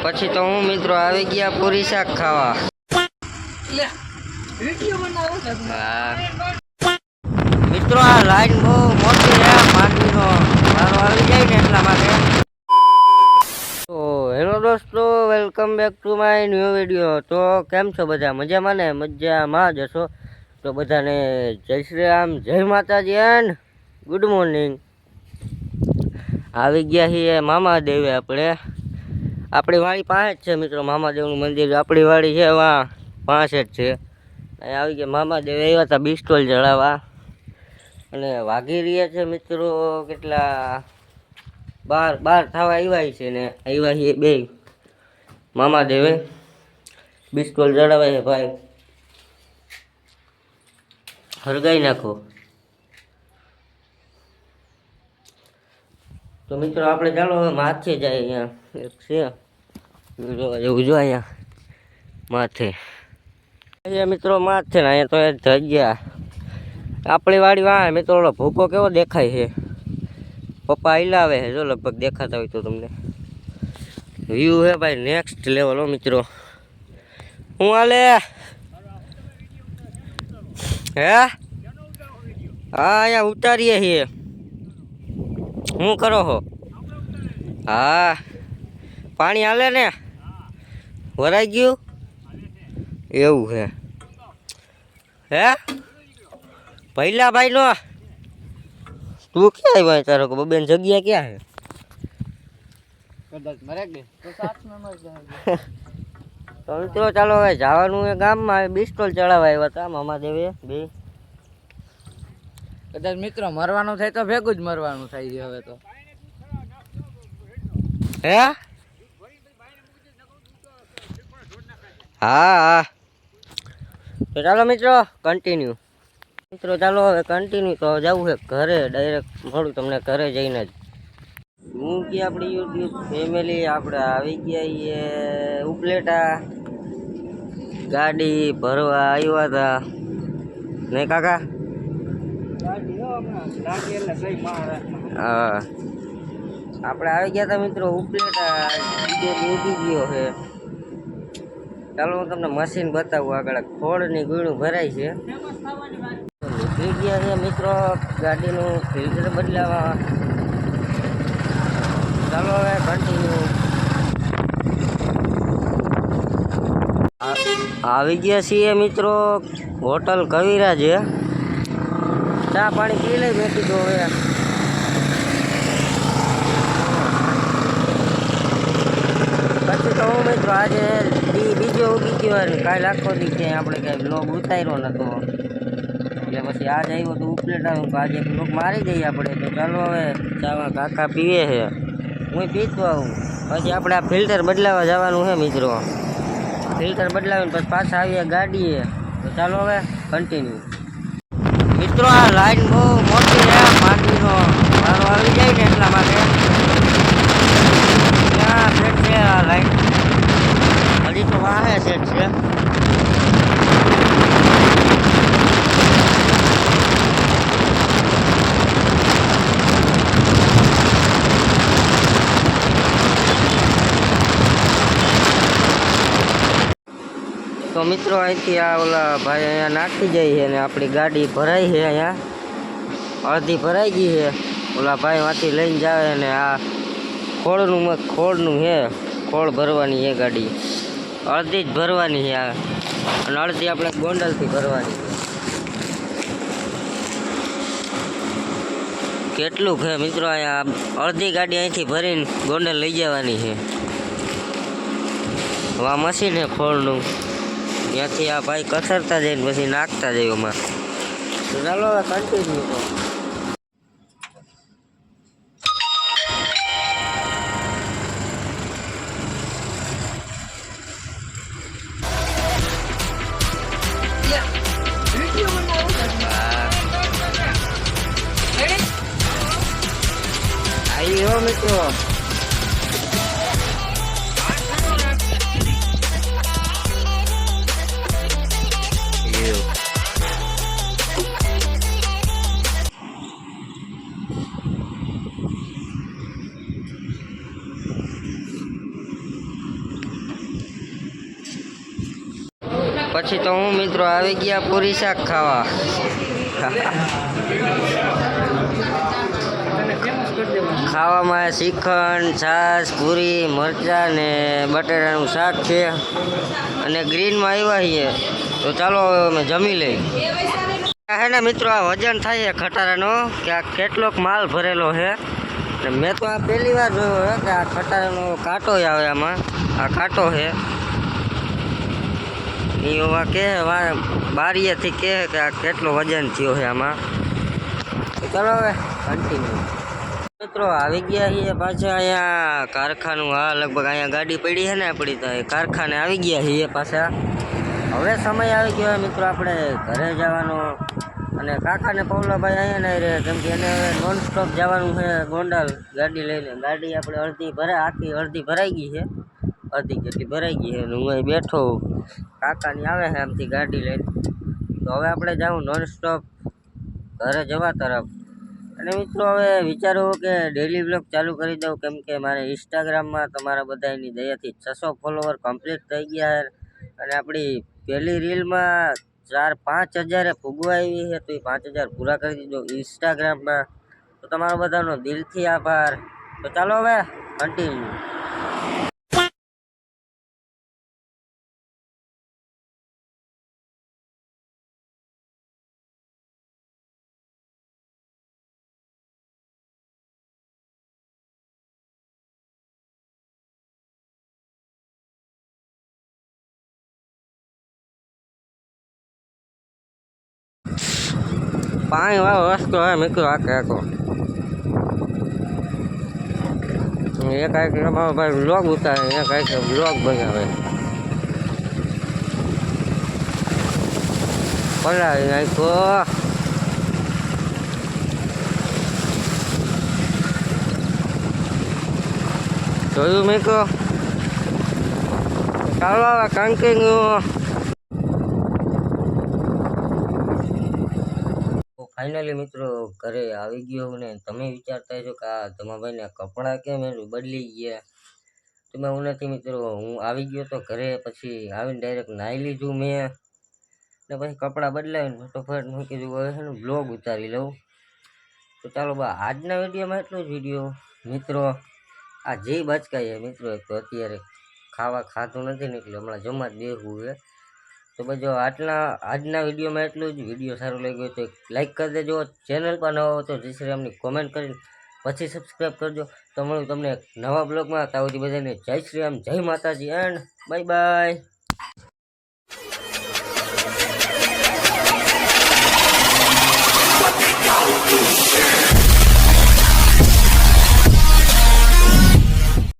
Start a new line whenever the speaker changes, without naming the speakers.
પછી તો હું મિત્રો આવી ગયા પૂરી શાક ખાવા. મિત્રો આ લાઈન બહુ મોટી છે, માંડવીનો વારો આવી જાય ને એટલા માટે. તો હેલો દોસ્તો, welcome back to my new video. તો કેમ છો બધા? મજામાં ને? મજામાં જ હશો. તો બધાને જય શ્રી રામ, જય માતાજી એન્ડ ગુડ મોર્નિંગ. આવી ગયા છીએ મામાદેવે. આપણી વાડી પાસે જ છે મિત્રો મામાદેવનું મંદિર. આપણી વાડી છે એવા પાસે જ છે. અહીંયા આવી ગયા મામાદેવ આવ્યા હતા બિસ્ટોલ ચડાવવા, અને વાગી રહ્યા છે મિત્રો કેટલા 12 થવા આવ્યા છે ને આવ્યા છે બે મામાદેવે બિસ્ટોલ ચડાવે છે. ભાઈ હરગાઈ નાખો. તો મિત્રો આપણે ચાલો હવે માથે જાય. અહીંયા એક છે એવું જો અહીંયા માથે અહીંયા મિત્રો માથે ને અહીંયા તો એ જગ્યા આપણી વાડી વાહ મિત્રો. ઓલો ભૂકો કેવો દેખાય છે, પપ્પા હિલાવે છે જો, લગભગ દેખાતા હોય તો તમને. વ્યૂ હે ભાઈ નેક્સ્ટ લેવલ હો મિત્રો. હું હાલે હે? હા અહીંયા ઉતારીએ છીએ. શું કરો છો? હા પાણી હાલે ને? વરાઈ ગયું એવું છે હે? પહેલા ભાઈ નો તું ક્યાં આવ્યો? તારો બેન જગ્યા ક્યાં છે? તો મિત્રો ચાલો હવે જવાનું એ ગામમાં. બિસ્ટોલ ચડાવવા આવ્યા હતા મામાદેવે બે.
કદાચ મિત્રો મરવાનું થાય તો ભેગું જ મરવાનું થાય છે હવે તો.
હે? હા તો ચાલો મિત્રો કન્ટિન્યુ. મિત્રો ચાલો હવે કન્ટિન્યુ. તો જવું છે ઘરે, ડાયરેક્ટ મળું તમને ઘરે જઈને જ. હું કે આપણી યુટ્યુબ ફેમિલી આપણે આવી ગયા છીએ ઉપલેટા. ગાડી ભરવા આવ્યા હતા ને કાકા? હા આપણે આવી ગયા હતા મિત્રો ઉપલેટા. ઉગી ગયો છે. ચાલો હું તમને મશીન બતાવું. આગળ ખોળની ગુણું ભરાય છે. નીકળી ગયા છે મિત્રો ગાડીનું ફિલ્ટર બદલાવા. ચાલો હવે કન્ટિન્યુ. આવી ગયા છીએ મિત્રો હોટલ કવિરાજ. ચા પાણી પી લઈ બેઠી તો હવે. પછી તો હું મિત્રો આજે બીજો ઉગી ગયો ને કાલે આખો દી ક્યાંય આપણે કાંઈ બ્લોગ ઉતાર્યો નતો, એટલે પછી આજે આવ્યો તો ઉપલેટા. આજે બ્લોગ મારી દઈએ આપણે. તો ચાલો હવે ચાવા કાકા પીવે છે, હું પીતો આવું. પછી આપણે આ ફિલ્ટર બદલાવા જવાનું છે મિત્રો. ફિલ્ટર બદલાવીને પછી પાછા આવીએ ગાડીએ. તો ચાલો હવે કન્ટિન્યુ. મિત્રો આ લાઈન બહુ મોટી છે, માંડવીનો વારો આવી જાય ને એટલા માટે. ક્યાં સેટ છે આ લાઈન? હજી તો વાહે સેટ છે. તો મિત્રો અહીંથી આ ઓલા ભાઈ અહીંયા નાખી જાય છે ને આપણી ગાડી ભરાઈ છે. અહીંયા અડધી ભરાઈ ગઈ છે. ઓલા ભાઈ વાંથી લઈને જાય ને આ ખોળનું છે, ખોળ ભરવાની છે ગાડી. અડધી જ ભરવાની છે આ, અને અડધી આપણે ગોંડલથી ભરવાની છે. કેટલું છે મિત્રો અહીંયા? અડધી ગાડી અહીંથી ભરીને ગોંડલ લઈ જવાની છે. આ મશીન છે ખોળનું, ત્યાંથી આ ભાઈ કસરતા જઈને પછી નાખતા જાય એમાં. તો ચાલો હવે કન્ટિન્યુ. આવ્યો મિત્રો. પછી તો હું મિત્રો આવી ગયા પૂરી શાક ખાવા. ખાવામાં શ્રીખંડ, છાશ, પૂરી, મરચાં ને બટેટાનું શાક છે. અને ગ્રીનમાં આવ્યા છીએ તો ચાલો હવે અમે જમી લઈ. હે ને મિત્રો, આ વજન થાય છે ખટારાનો કે આ કેટલોક માલ ભરેલો છે. મેં તો આ પહેલી વાર જોયો છે કે આ ખટારાનો કાંટો આવે આમાં. આ કાંટો છે એ એવા કહે બારીએથી કહે કે આ કેટલો વજન થયો છે આમાં. તો ચાલો હવે કન્ટિન્યુ. મિત્રો આવી ગયા છીએ પાછા અહીંયા કારખાનું. હા, લગભગ અહીંયા ગાડી પડી છે ને આપણી, તો કારખાને આવી ગયા છીએ પાછા. હવે સમય આવી ગયો મિત્રો આપણે ઘરે જવાનો. અને કાકાને પવલાભાઈ અહીંયા નહીં રહે, કેમ કે એને હવે નોન સ્ટોપ જવાનું છે ગોંડલ ગાડી લઈને. ગાડી આપણે આખી અડધી ભરાઈ ગઈ છે, અડધી જેટલી ભરાઈ ગઈ છે. અને હું અહીં બેઠો, કાકાની આવે છે આમથી ગાડી લઈને. તો હવે આપણે જાઉં નોન સ્ટોપ ઘરે જવા તરફ. અને મિત્રો હવે વિચારું કે ડેલી બ્લોગ ચાલુ કરી દઉં, કેમ કે મારે ઇન્સ્ટાગ્રામમાં તમારા બધાની દયાથી 600 ફોલોવર કમ્પ્લીટ થઈ ગયા. અને આપણી પહેલી રીલમાં 4-5 હજારે પૂગવા આવી છે, તો એ 5,000 પૂરા કરી દીધો ઇન્સ્ટાગ્રામમાં. તો તમારો બધાનો દિલથી આભાર. તો ચાલો હવે કન્ટિન્યુ. પાણી વાળો રસ્તો હે મિત્રો, આખે આખો. એક તમારો ભાઈ બ્લોગ ઉતારે, એક બ્લોગ બનાવે. પલાળી નાખ્યો. જોયું મિત્રો, ચાલો હવે કન્ટિન્યુ. ફાઇનલી મિત્રો ઘરે આવી ગયો ને. તમે વિચારતા છો કે આ ધમાભાઈને કપડાં કેમ એનું બદલી ગયા. તો મેં હું નથી મિત્રો, હું આવી ગયો તો ઘરે. પછી આવીને ડાયરેક્ટ નાહી લીધું મેં, ને પછી કપડાં બદલાવીને ફટોફટ મેં કીધું હવે છે ને બ્લોગ ઉતારી લઉં. તો ચાલો બા આજના વિડીયોમાં એટલો જ વિડીયો મિત્રો. આ જે બચકાય મિત્રો, તો અત્યારે ખાવા ખાતું નથી ને એટલે હમણાં જમવા જ બેસવું છે. તો ભાઈ જો આજના વિડીયોમાં એટલું જ. વિડીયો સારો લાગ્યો હોય તો લાઈક કરી દેજો. ચેનલ પર નવા હો તો જય શ્રી રામની કોમેન્ટ કરીને પછી સબસ્ક્રાઈબ કરજો. તો મળું તમને નવા બ્લોગમાં. ત્યાં સુધી બધાને જય શ્રી રામ, જય માતાજી એન્ડ બાય બાય.